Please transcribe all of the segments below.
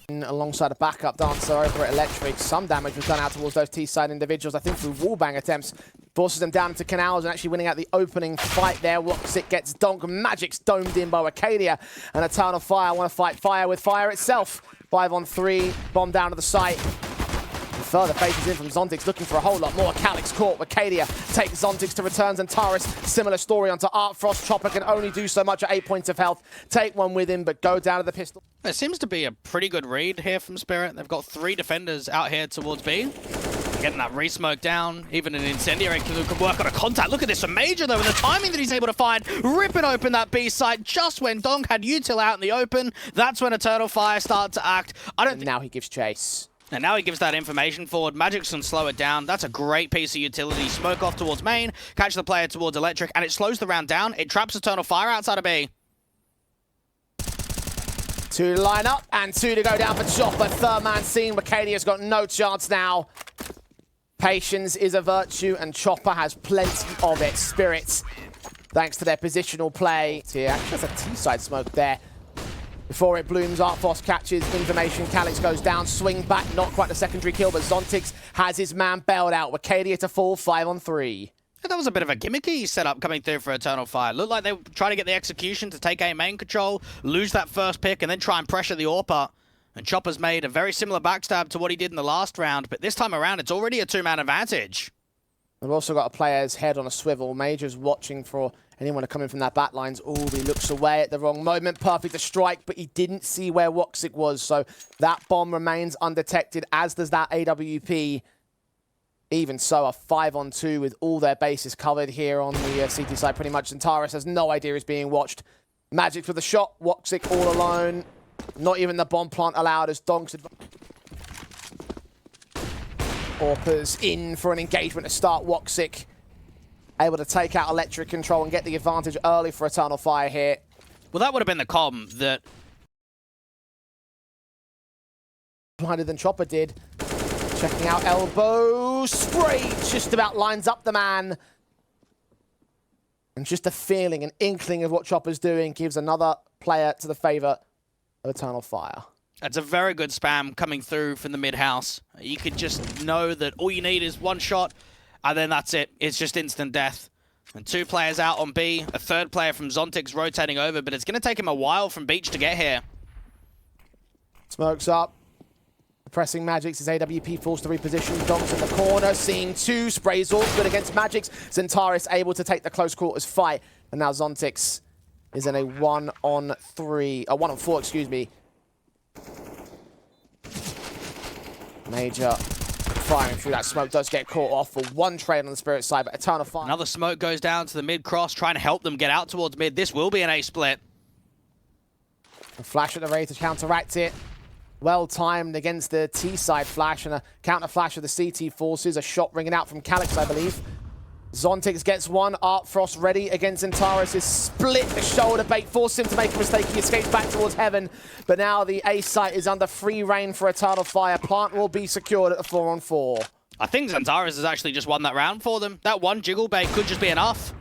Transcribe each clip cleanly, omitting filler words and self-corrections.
Alongside a backup dancer over at Electric. Some damage was done out towards those T-side individuals, I think through wallbang attempts. Forces them down into canals and actually winning out the opening fight there. WOXİC gets Donk. Magic's domed in by Arcadia. And Eternal Fire want to fight fire with fire itself. 5-on-3, bomb down to the site. Further phases in from Zontix, looking for a whole lot more. Calyx caught. Arcadia takes Zontix to returns, and Taris. Similar story onto Art Frost. Chopper can only do so much at 8 points of health. Take one with him, but go down to the pistol. It seems to be a pretty good read here from Spirit. They've got 3 defenders out here towards B. Getting that re-smoke down. Even an Incendiary can work on a contact. Look at this from Major, though, and the timing that he's able to find. Ripping open that B site just when Donk had Util out in the open. That's when Eternal Fire started to act. Now he gives chase. And now he gives that information forward. Magic's can slow it down. That's a great piece of utility. Smoke off towards main, catch the player towards Electric, and it slows the round down. It traps Eternal Fire outside of B. 2 to line up, and 2 to go down for Chopper. Third man seen. Arcadia's got no chance now. Patience is a virtue, and Chopper has plenty of it. Spirits, thanks to their positional play. Yeah, there's a T-side smoke there. Before it blooms, Artfos catches information. Calyx goes down, swing back, not quite a secondary kill, but Zontix has his man bailed out. Arcadia to fall, 5-on-3. That was a bit of a gimmicky setup coming through for Eternal Fire. Looked like they were trying to get the execution to take A main control, lose that first pick, and then try and pressure the AWPer. And Chopper's made a very similar backstab to what he did in the last round, but this time around, it's already a 2-man advantage. We've also got a player's head on a swivel. Major's watching for anyone to come in from that back lines. Oh, he looks away at the wrong moment. Perfect to strike, but he didn't see where WOXİC was, so that bomb remains undetected, as does that AWP. Even so, a 5-on-2 with all their bases covered here on the CT side pretty much. XANTARES has no idea he's being watched. Magic for the shot. WOXİC all alone. Not even the bomb plant allowed as Donks. AWPers in for an engagement to start. WOXÍC able to take out Electric control and get the advantage early for Eternal Fire here. Well, that would have been the comm that... Blinded than Chopper did. Checking out elbow. Spray just about lines up the man. And just a feeling, an inkling of what Chopper's doing gives another player to the favor of Eternal Fire. That's a very good spam coming through from the mid-house. You could just know that all you need is one shot, and then that's it. It's just instant death. And 2 players out on B, a 3rd player from Zontix rotating over, but it's going to take him a while from Beach to get here. Smokes up. Pressing Magix as AWP falls to reposition. Donks in the corner, seeing 2. Sprays all good against Magix. XANTARES able to take the close quarters fight. And now Zontix is in a 1-on-3, a 1-on-4, excuse me. Major firing through that smoke does get caught off for 1 trade on the Spirit side, but Eternal Fire. Another smoke goes down to the mid-cross, trying to help them get out towards mid. This will be an A-split. A flash at the ready to counteract it. Well timed against the T-side flash, and a counter flash of the CT forces. A shot ringing out from Calyx, I believe. Zontix gets 1. Art Frost ready against XANTARES. Is split the shoulder bait, forced him to make a mistake. He escapes back towards heaven, but now the A site is under free reign for Eternal Fire. Plant will be secured at the 4-on-4. I think XANTARES has actually just won that round for them. That 1 jiggle bait could just be enough.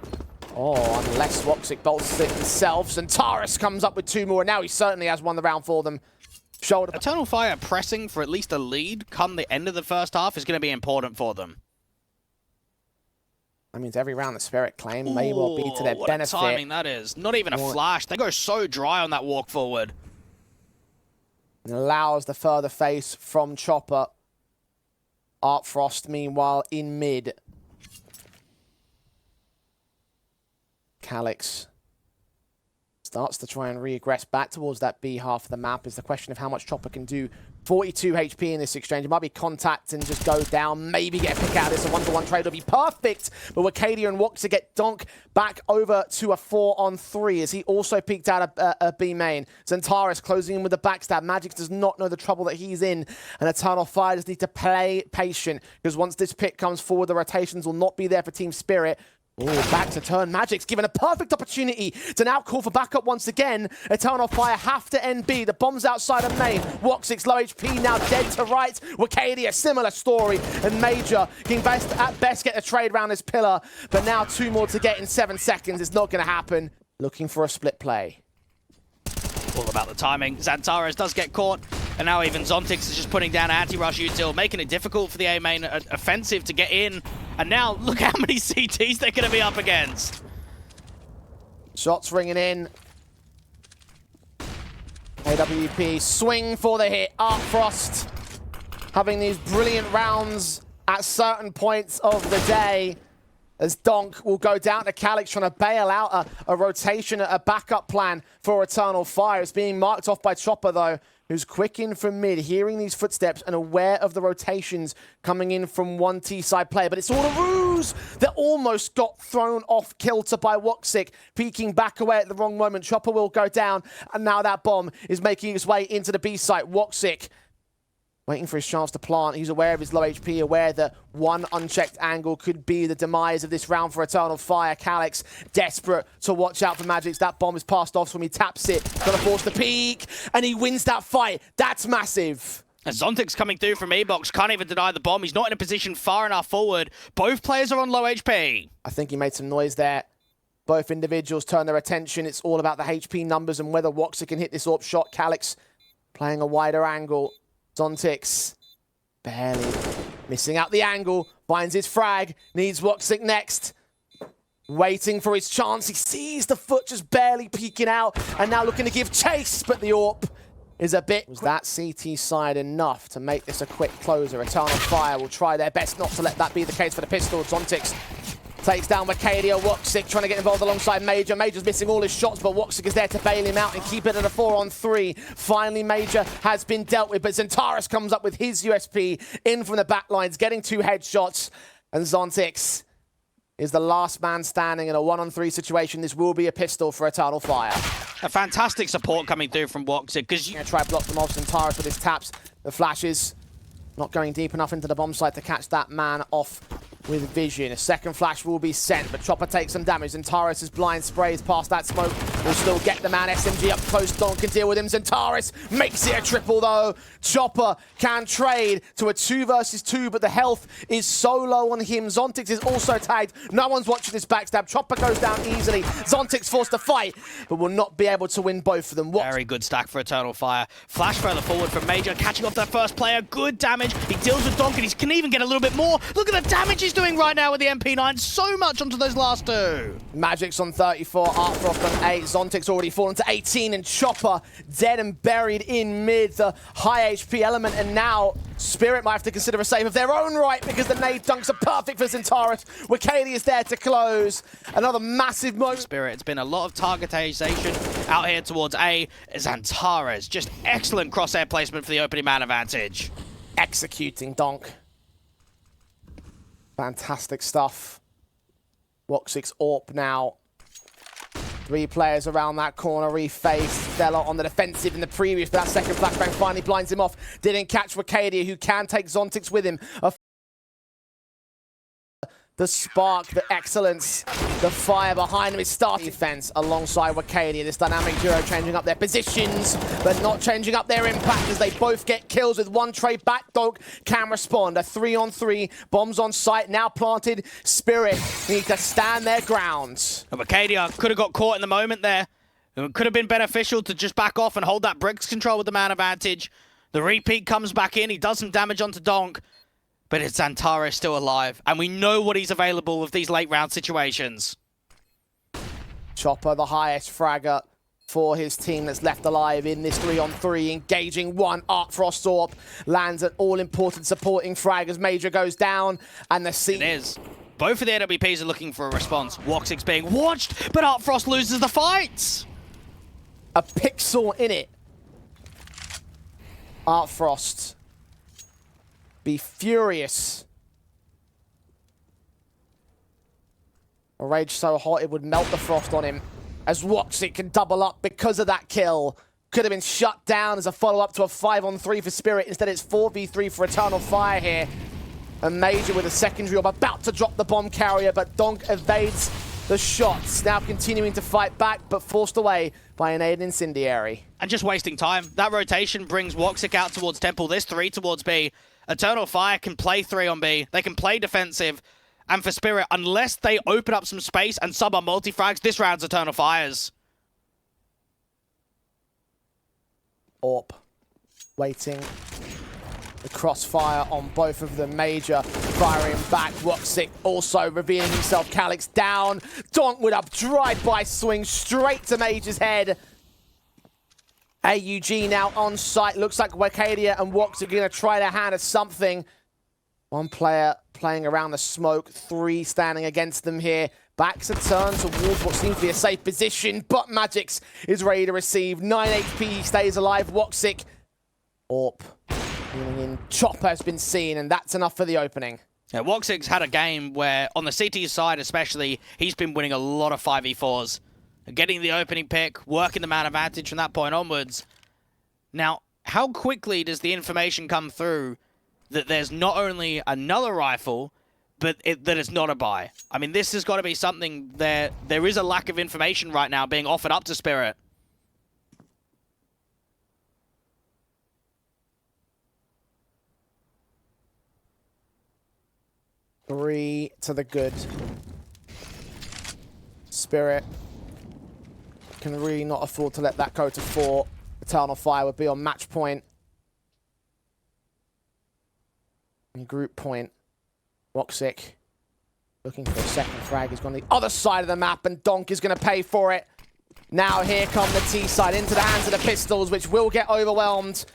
Oh, unless WOXÍC bolts it himself. XANTARES comes up with 2 more, and now he certainly has won the round for them. Shoulder. Eternal Fire pressing for at least a lead come the end of the first half is going to be important for them. That means every round the Spirit claim may well be to their benefit. What timing that is. Not even a flash. They go so dry on that walk forward. It allows the further face from Chopper. Art Frost, meanwhile, in mid. Calyx starts to try and regress back towards that B half of the map. Is the question of how much Chopper can do. 42 HP in this exchange. It might be contact and just go down. Maybe get a pick out of this. A 1-to-1 trade will be perfect. But Arcadia and WOXİC get Donk back over to a 4-on-3 as he also peeked out a B main. XANTARES closing in with the backstab. Magix does not know the trouble that he's in. And Eternal Fire just need to play patient, because once this pick comes forward, the rotations will not be there for Team Spirit. Oh, back to turn. Magic's given a perfect opportunity to now call for backup once again. Eternal Fire have to end B. The bomb's outside of main. WOXIC's low HP now dead to right. Arcadia, similar story. And Major can at best get a trade round his pillar. But now 2 more to get in 7 seconds. It's not going to happen. Looking for a split play. All about the timing. XANTARES does get caught. And now even Zontix is just putting down anti-rush util, making it difficult for the A main offensive to get in. And now look how many CTs they're going to be up against. Shots ringing in. AWP swing for the hit. Artfrost having these brilliant rounds at certain points of the day. As Donk will go down to Calix trying to bail out a rotation, a backup plan for Eternal Fire. It's being marked off by Chopper though, who's quick in from mid, hearing these footsteps and aware of the rotations coming in from one T-side player. But it's all a ruse that almost got thrown off kilter by WOXİC, peeking back away at the wrong moment. Chopper will go down, and now that bomb is making its way into the B site. WOXÍC waiting for his chance to plant. He's aware of his low HP, aware that one unchecked angle could be the demise of this round for Eternal Fire. Calix desperate to watch out for Magics. That bomb is passed off, so when he taps it, gonna force the peek, and he wins that fight. That's massive. And Zontix coming through from E-Box, can't even deny the bomb. He's not in a position far enough forward. Both players are on low HP. I think he made some noise there. Both individuals turn their attention. It's all about the HP numbers and whether WOXÍC can hit this AWP shot. Calix playing a wider angle. Zontix barely missing out the angle, finds his frag, needs WOXÍC next. Waiting for his chance, he sees the foot just barely peeking out, and now looking to give chase, but the AWP is a bit... Was that CT side enough to make this a quick closer? Eternal Fire will try their best not to let that be the case for the pistol. Zontix takes down Wicadia. WOXÍC trying to get involved alongside Majer. Majer's missing all his shots, but WOXÍC is there to bail him out and keep it at a 4-on-3. Finally, Majer has been dealt with, but XANTARES comes up with his USP in from the back lines, getting 2 headshots. And Zontix is the last man standing in a 1-on-3 situation. This will be a pistol for Eternal Fire. A fantastic support coming through from WOXÍC, because Gonna try to block them off. XANTARES with his taps. The flashes not going deep enough into the bomb site to catch that man off with vision. A second flash will be sent, but Chopper takes some damage. XANTARES' blind sprays past that smoke. Will still get the man. SMG up close. Don can deal with him. XANTARES makes it a triple though. Chopper can trade to a 2 versus 2, but the health is so low on him. Zontix is also tagged. No one's watching this backstab. Chopper goes down easily. Zontix forced to fight, but will not be able to win both of them. Very good stack for Eternal Fire. Flash further forward from Majer, catching off that first player. Good damage. He deals with Donk, and he can even get a little bit more. Look at the damage he's doing right now with the MP9. So much onto those last 2. Magic's on 34, Artfrost on 8, Zontix already fallen to 18, and Chopper dead and buried in mid, the high HP element, and now Spirit might have to consider a save of their own right because the nade dunks are perfect for XANTARES. Wicadia is there to close. Another massive moment. Spirit, it's been a lot of targetization out here towards A. XANTARES, just excellent crosshair placement for the opening man advantage. Executing Donk. Fantastic stuff. WOXIC's AWP now. 3 players around that corner, refaced. Stella on the defensive in the previous, but that second flashbang finally blinds him off. Didn't catch Wicadia, who can take Zontix with him. The spark, the excellence, the fire behind him is starting defense alongside Wicadia. This dynamic duo changing up their positions, but not changing up their impact as they both get kills with one trade back. Dog can respond. A 3-on-3, bombs on site, now planted. Spirit need to stand their ground. Wicadia could have got caught in the moment there. It could have been beneficial to just back off and hold that bricks control with the man advantage. The repeat comes back in, he does some damage onto Donk. But it's XANTARES still alive, and we know what he's available with these late round situations. Chopper, the highest fragger for his team that's left alive in this 3-on-3, engaging one. Artfrost AWP lands an all-important supporting frag as Majer goes down, and the scene... It is. Both of the AWPs are looking for a response. WOXIC's being watched, but Artfrost loses the fight! A pixel in it. Artfrost be furious. A rage so hot it would melt the frost on him. As WOXIC can double up because of that kill. Could have been shut down as a follow-up to a 5-on-3 for Spirit. Instead it's 4v3 for Eternal Fire here. And Majer with a secondary orb about to drop the bomb carrier, but Donk evades the shots. Now continuing to fight back, but forced away by an Aiden Incendiary. And just wasting time. That rotation brings WOXIC out towards Temple. This 3 towards B. Eternal Fire can play 3 on B. They can play defensive. And for Spirit, unless they open up some space and sub on multi-frags, this round's Eternal Fire's. AWP. Waiting. The crossfire on both of them. Majer firing back. WOXİC also revealing himself. Calix down. Donk with a drive-by swing straight to Majer's head. AUG now on site. Looks like Wakadia and WOXİC are going to try their hand at something. One player playing around the smoke. 3 standing against them here. Backs a turn towards what seems to be a safe position, but Magix is ready to receive. 9 HP, he stays alive. WOXİC. AWP. Healing in. Chopper has been seen, and that's enough for the opening. Yeah, WOXIC's had a game where, on the CT side especially, he's been winning a lot of 5v4s. Getting the opening pick, working the man advantage from that point onwards. Now, how quickly does the information come through that there's not only another rifle, but that it's not a buy? I mean, this has got to be something there is a lack of information right now being offered up to Spirit. Three to the good. Spirit can really not afford to let that go to 4. Eternal Fire would be on match point. And group point. WOXİC looking for a second frag. He's gone the other side of the map, and Donk is going to pay for it. Now here come the T side into the hands of the pistols, which will get overwhelmed.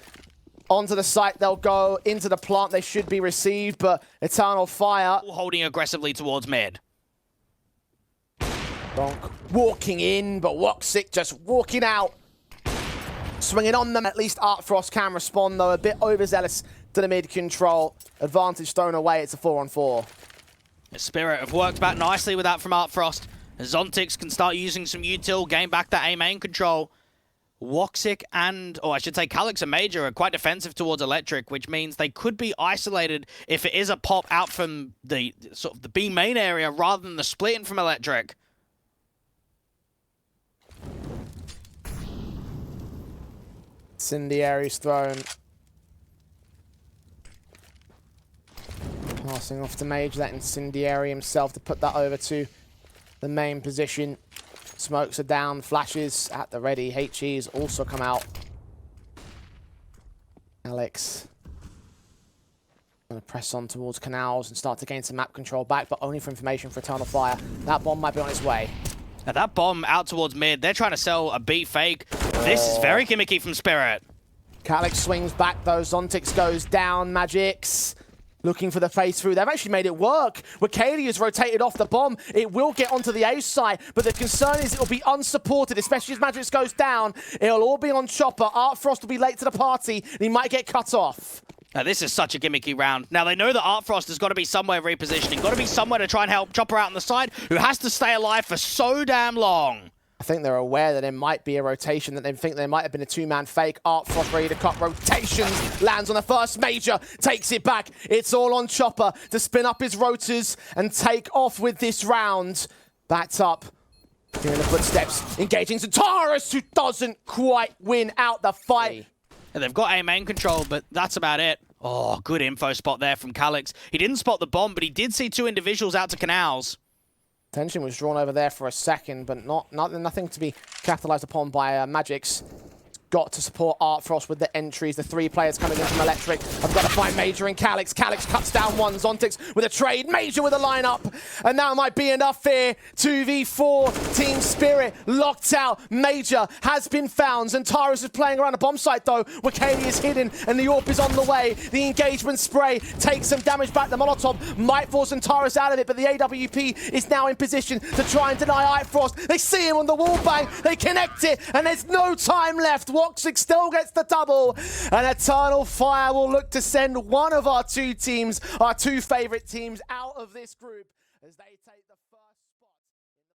Onto the site they'll go, into the plant they should be received, but Eternal Fire Holding aggressively towards mid. Donk walking in, but WOXİC just walking out. Swinging on them, at least Artfrost can respond though, a bit overzealous to the mid control. Advantage thrown away, it's a 4-on-4. Spirit have worked back nicely with that from Artfrost. Zontix can start using some util, gain back that A-main control. WOXİC and, or I should say Calix and Majer are quite defensive towards Electric, which means they could be isolated if it is a pop out from the sort of the B main area rather than the splitting from Electric. Incendiary's thrown. Passing off to Mage, that Incendiary himself to put that over to the main position. Smokes are down, flashes at the ready. HE's also come out. Alex going to press on towards canals and start to gain some map control back, but only for information for Eternal Fire. That bomb might be on its way. Now that bomb out towards mid, they're trying to sell a B fake. This is very gimmicky from Spirit. Calix swings back though, Zontix goes down, Magix looking for the face through. They've actually made it work. Wakadia rotated off the bomb. It will get onto the A side, but the concern is it will be unsupported, especially as Magix goes down. It'll all be on Chopper. Artfrost will be late to the party, and he might get cut off. Now, this is such a gimmicky round. Now, they know that Artfrost has got to be somewhere repositioning, got to be somewhere to try and help Chopper out on the side, who has to stay alive for so damn long. I think they're aware that there might be a rotation, that they think there might have been a 2-man fake. Artfrost ready to cut rotations, lands on the first Majer, takes it back. It's all on Chopper to spin up his rotors and take off with this round. Backed up, hearing the footsteps, engaging XANTARES, who doesn't quite win out the fight. And they've got A-main control, but that's about it. Oh, good info spot there from Calix. He didn't spot the bomb, but he did see 2 individuals out to canals. Tension was drawn over there for a second, but nothing to be capitalized upon by Magix. Got to support Artfrost with the entries. The 3 players coming in from Electric. I've got to find Majer and Calix. Calix cuts down one. Zontix with a trade. Majer with a lineup. And that might be enough here. 2v4. Team Spirit locked out. Majer has been found. XANTARES is playing around the bomb site though. Wakadia is hidden and the AWP is on the way. The engagement spray takes some damage back. The Molotov might force XANTARES out of it, but the AWP is now in position to try and deny Artfrost. They see him on the wall bang. They connect it and there's no time left. WOXIC still gets the double, and Eternal Fire will look to send one of our 2 teams, our 2 favorite teams, out of this group as they take